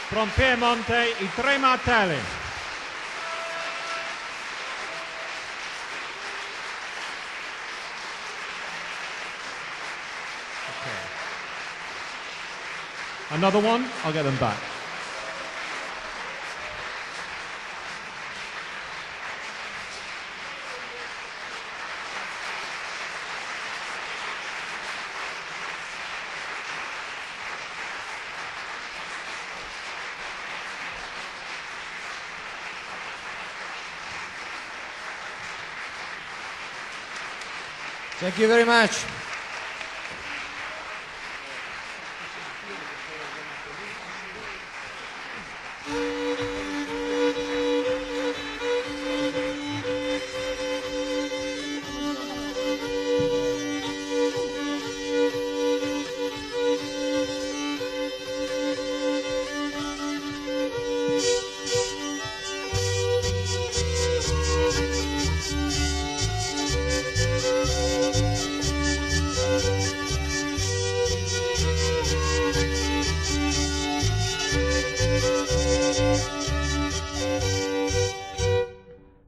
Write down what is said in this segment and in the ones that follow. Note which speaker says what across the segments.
Speaker 1: From Piemonte, i tre martelli. Okay. Another one, I'll get them back.
Speaker 2: Thank you very much.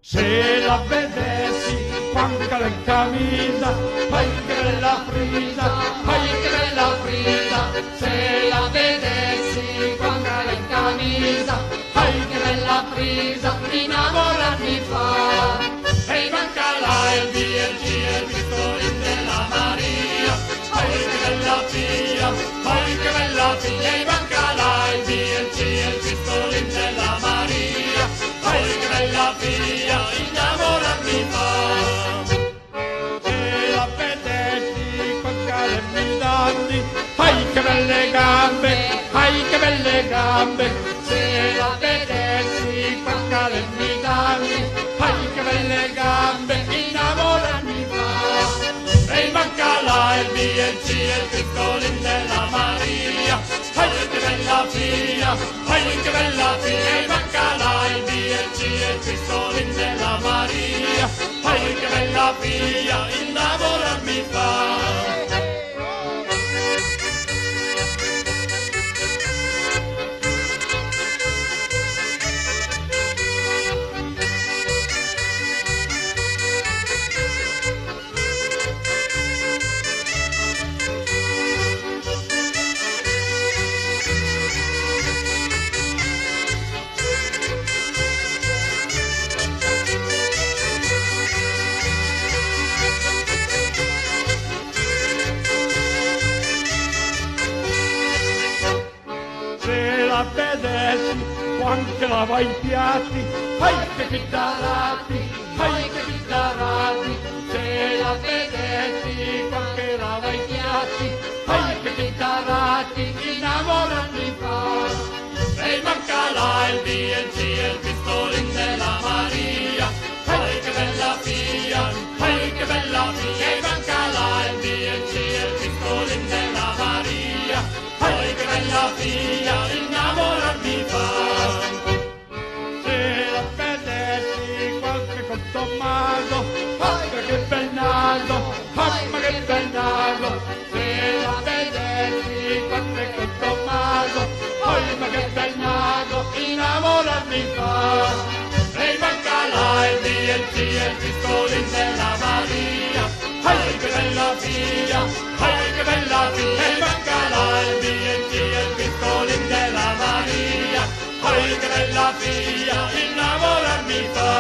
Speaker 3: Se la vedessi quando in camisa, ai che bella frisa, ai che bella frisa. Se la vedessi quando in camisa, ai che bella frisa, innamorarmi fa. E manca là il BLG e il pistolin della Maria, ai che bella figlia, ai che bella figlia. E manca là il BLG e il pistolin della Maria, ai che bella figlia, innamorarmi fa. Se la vedessi con care mille danni, ai che belle gambe, ai che belle gambe. Se la vedessi con care mille danni, ai che belle gambe, innamorarmi fa. E manca là il BLG e il pistolin della Maria, ai che bella figlia, ai che bella figlia. E manca là il BLG e il pistolin della Maria, ai che bella figlia, innamorarmi fa. Se la vedessi quando lava i piatti, ai che chitarrati, ai che chitarrati. Se la vedessi quando lava i piatti, ai che chitarrati, innamorarmi fa. E manca là il BLG e il pistolin della Maria, ai che bella figlia, ai che bella figlia. E manca là il BLG e il pistolin della Maria, ai che bella figlia, innamorarmi fa. Se la vedessi qualche con Tommaso, ai che bel naso, mamma che bel naso. Se la vedessi qualche con Tommaso, ai ma che bel naso, innamorarmi fa. E manca là il BLG e il pistolin della Maria, ai che bella figlia, ai che bella figlia. E manca là il BLG e il pistolin della Maria, ai che bella figlia, innamorarmi fa.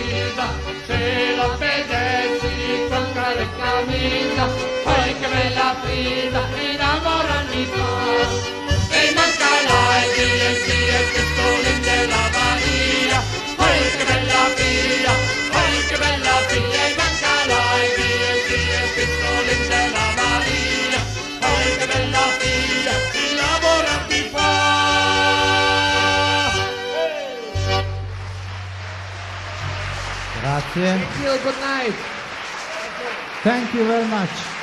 Speaker 3: Frida, se la vedessi con cara camisa, poi che bella Frida, innamorarmi fa. E manca la e pistolin della Maria, poi che bella Frida, poi che bella Frida, e manca la e pistolin della Maria, poi che bella Frida, innamorarmi fa.
Speaker 2: Grazie.
Speaker 4: Thank you, good night.
Speaker 5: Thank you very much.